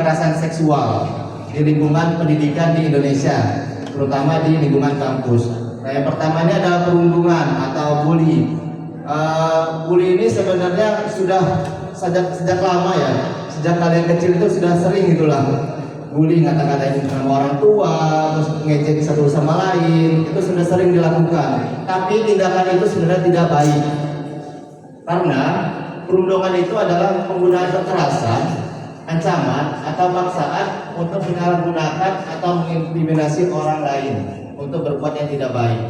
kekerasan seksual di lingkungan pendidikan di Indonesia, terutama di lingkungan kampus. Nah, yang pertama ini adalah perundungan atau bully. Bully ini sebenarnya sudah sejak lama ya, sejak kalian kecil itu sudah sering itulah bully, ngata-ngatain sama orang tua, terus ngejek satu sama lain, itu sudah sering dilakukan. Tapi tindakan itu sebenarnya tidak baik, karena perundungan itu adalah penggunaan kekerasan, ancaman atau paksaan untuk menyalahgunakan atau mengintimidasi orang lain untuk berbuat yang tidak baik.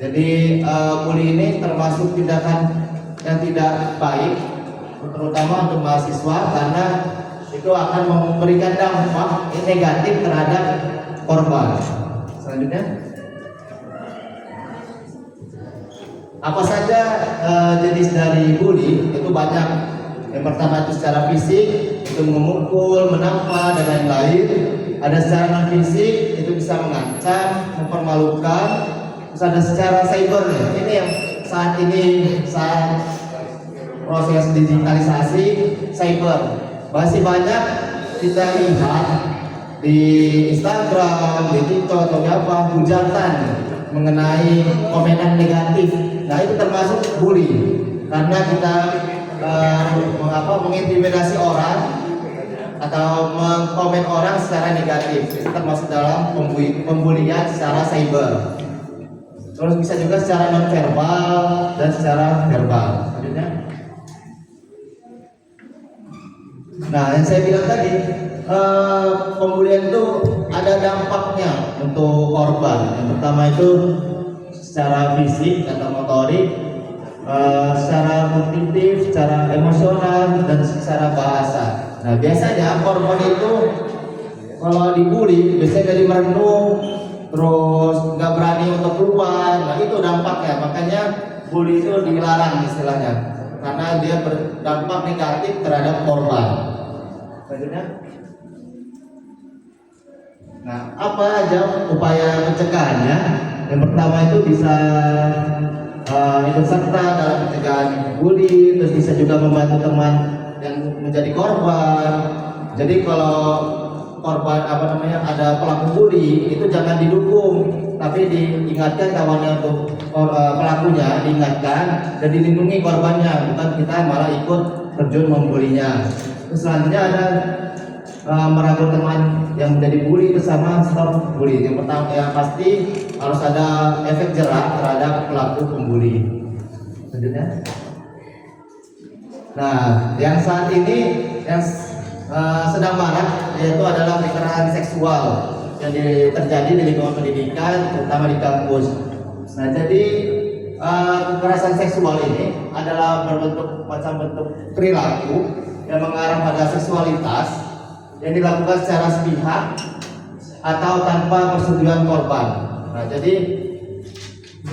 Jadi bully ini termasuk tindakan yang tidak baik, terutama untuk mahasiswa, karena itu akan memberikan dampak negatif terhadap korban. Selanjutnya, apa saja jenis dari bully? Itu banyak. Yang pertama itu secara fisik, itu memukul, menampar dan lain-lain. Ada secara non fisik, itu bisa mengancam, mempermalukan. Terus ada secara cyber. Ini yang saat proses digitalisasi cyber masih banyak kita lihat di Instagram, di TikTok atau apa, hujatan mengenai komenan negatif. Nah, itu termasuk bully, karena kita mengintimidasi orang atau mengkomen orang secara negatif. Itu termasuk dalam pembulian secara cyber. Terus bisa juga secara non verbal dan secara verbal. Selanjutnya. Nah, yang saya bilang tadi, pembulian itu ada dampaknya untuk korban. Yang pertama itu secara fisik atau motorik, secara kognitif, secara emosional, dan secara bahasa. Nah, biasanya korban itu kalau dibully biasanya jadi merenung, terus nggak berani untuk keluar. Nah, itu dampaknya. Makanya bully itu dilarang istilahnya, karena dia berdampak negatif terhadap korban. Selanjutnya. Nah, apa aja upaya pencegahannya? Yang pertama itu bisa ikut serta dalam pencegahan bully, terus bisa juga membantu teman yang menjadi korban. Jadi kalau korban ada pelaku bully, itu jangan didukung, tapi diingatkan kawannya untuk pelakunya, diingatkan dan dilindungi korbannya, bukan kita malah ikut terjun membulinya. Terus selanjutnya ada merangkul teman yang menjadi bully bersama stop bully. Yang pertama yang pasti harus ada efek jerak terhadap pelaku pembuli. Selanjutnya. Nah, yang saat ini yang sedang marak yaitu adalah kekerasan seksual yang terjadi di lingkungan pendidikan, terutama di kampus. Nah, jadi kekerasan seksual ini adalah macam bentuk perilaku yang mengarah pada seksualitas yang dilakukan secara sepihak atau tanpa persetujuan korban. Nah, jadi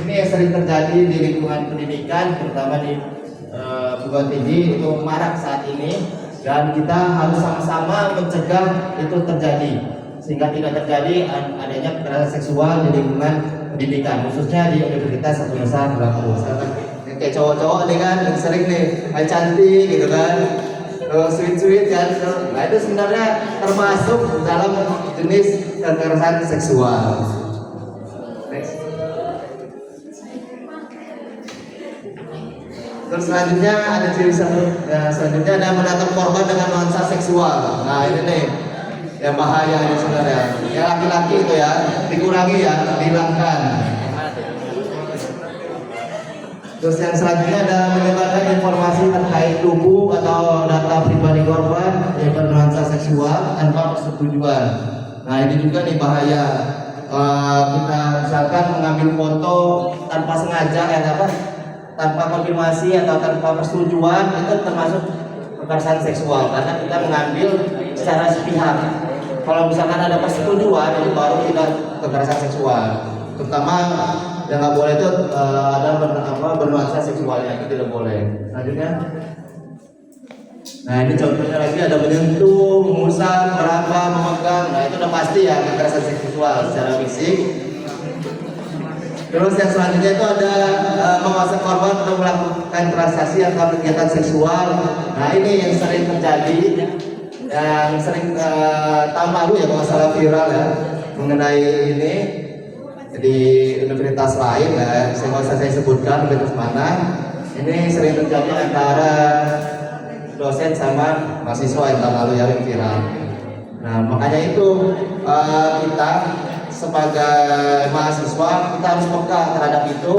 ini yang sering terjadi di lingkungan pendidikan, terutama di perguruan tinggi, itu marak saat ini, dan kita harus sama-sama mencegah itu terjadi sehingga tidak terjadi adanya kekerasan seksual di lingkungan pendidikan, khususnya di Universitas Satu Nusa Bangku. Kayak cowok-cowok nih kan, yang sering nih, cantik gitu kan, sweet kan. Nah, itu sebenarnya termasuk dalam jenis kekerasan seksual. Next. Terus selanjutnya ada ciri satu. Selanjutnya ada menatap korban dengan nuansa seksual. Nah, ini nih yang bahaya ini sebenarnya. Ya, laki-laki itu ya dikurangi ya, dihilangkan. Terus yang selanjutnya ada menyebarkan informasi terkait tubuh atau data pribadi korban yang bernuansa seksual tanpa persetujuan. Nah, ini juga nih bahaya. Kita misalkan mengambil foto tanpa sengaja, tanpa konfirmasi atau tanpa persetujuan, itu termasuk kekerasan seksual karena kita mengambil secara sepihak. Kalau misalkan ada persetujuan, itu baru tidak kekerasan seksual. Terutama yang nggak boleh itu ada bernuansa seksualnya, itu tidak boleh. Selanjutnya, nah ini contohnya lagi ada menyentuh, mengusap, meraba, memegang. Nah, itu udah pasti ya kekerasan seksual secara fisik. Terus yang selanjutnya itu ada memaksa korban untuk melakukan transaksi atau kegiatan seksual. Nah, ini yang sering terjadi yang sering tahun lalu ya kalau nggak salah viral ya mengenai ini di universitas lain ya, saya nggak usah saya sebutkan universitas mana. Ini sering terjadi antara dosen sama mahasiswa yang tahun lalu ya, yang viral. Nah makanya itu kita sebagai mahasiswa kita harus peka terhadap itu.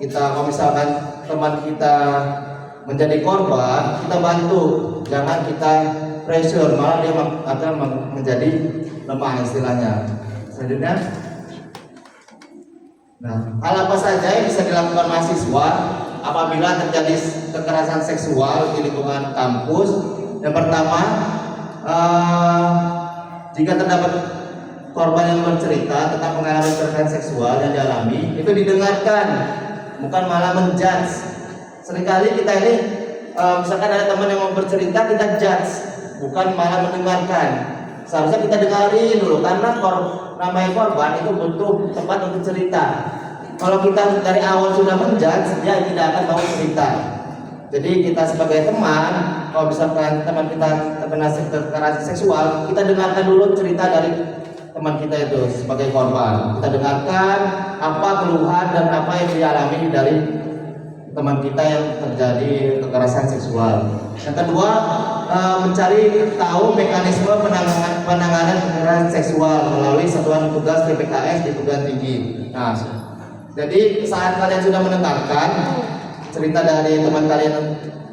Kita kalau misalkan teman kita menjadi korban, kita bantu, jangan kita pressure, malah dia akan menjadi lemah istilahnya. Selanjutnya, nah hal apa saja yang bisa dilakukan mahasiswa apabila terjadi kekerasan seksual di lingkungan kampus? Yang pertama, jika terdapat korban yang bercerita tentang pengalaman kekerasan seksual yang dialami, itu didengarkan, bukan malah menjudge. Seringkali kita ini misalkan ada teman yang mau bercerita, kita judge, bukan malah mendengarkan. Seharusnya kita dengarin dulu, karena namanya korban itu butuh tempat untuk cerita. Kalau kita dari awal sudah menjudge, dia tidak akan mau cerita. Jadi kita sebagai teman, kalau misalkan teman kita terkena kekerasan seksual, kita dengarkan dulu cerita dari teman kita itu sebagai korban. Kita dengarkan apa keluhan dan apa yang dialami dari teman kita yang terjadi kekerasan seksual. Yang kedua, mencari tahu mekanisme penanganan kekerasan seksual melalui satuan tugas PPKS di perguruan tinggi. Nah, jadi saat kalian sudah mendengarkan cerita dari teman kalian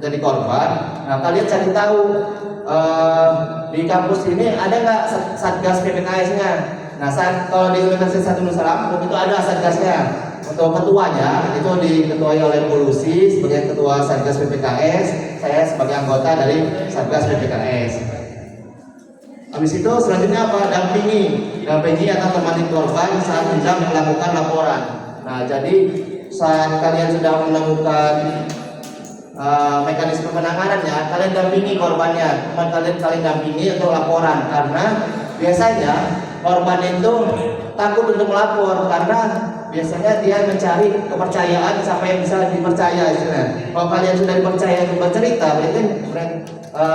dari korban, nah kalian cari tahu di kampus ini ada nggak satgas PPKS-nya. Nah, kalau di Universitas Nusa Lampung itu ada satgasnya. Untuk ketuanya itu diketuai oleh Polusi sebagai ketua satgas PPKS, saya sebagai anggota dari satgas PPKS. Habis itu selanjutnya apa? Dampingi atau temani korban saat hendak melakukan laporan. Nah, jadi saat kalian sudah menemukan mekanisme penanganannya, kalian dampingi korbannya, teman kalian dampingi untuk laporan, karena biasanya korban itu takut untuk melapor karena biasanya dia mencari kepercayaan sampai bisa dipercaya istilahnya. Kalau kalian sudah dipercaya untuk bercerita, berarti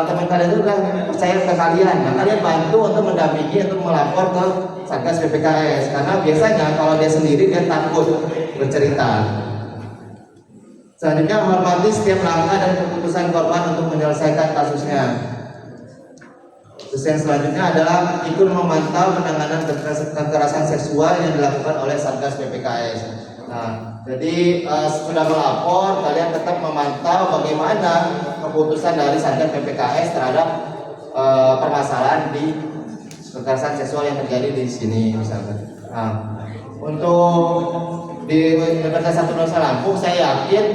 teman kalian itu sudah percaya ke kalian. Nah, kalian bantu untuk mendampingi untuk melapor ke Satgas PPKS, karena biasanya kalau dia sendiri dia takut bercerita. Selanjutnya, hormati setiap langkah dan keputusan korban untuk menyelesaikan kasusnya. Terus yang selanjutnya adalah ikut memantau penanganan kekerasan seksual yang dilakukan oleh Satgas PPKS. Nah, jadi sudah melapor, kalian tetap memantau bagaimana keputusan dari Satgas PPKS terhadap permasalahan di kekerasan seksual yang terjadi di sini misalnya. Nah, untuk di Universitas Nusa Lampung saya yakin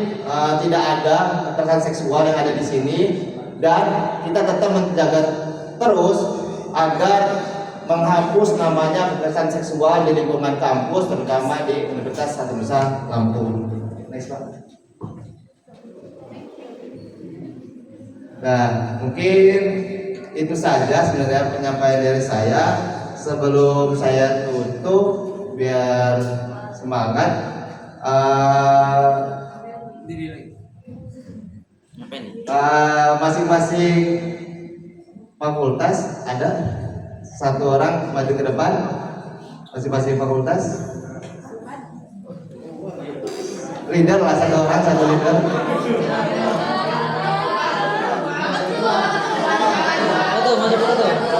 tidak ada kekerasan seksual yang ada di sini, dan kita tetap menjaga terus agar menghapus namanya kekerasan seksual di lingkungan kampus, terutama di Universitas Nusa Lampung. Next, Pak. Nah, mungkin itu saja sebenarnya penyampaian dari saya. Sebelum saya tutup, biar semangat. Masing-masing fakultas ada satu orang maju ke depan, masing-masing fakultas leader lah, satu orang satu leader. Maju foto.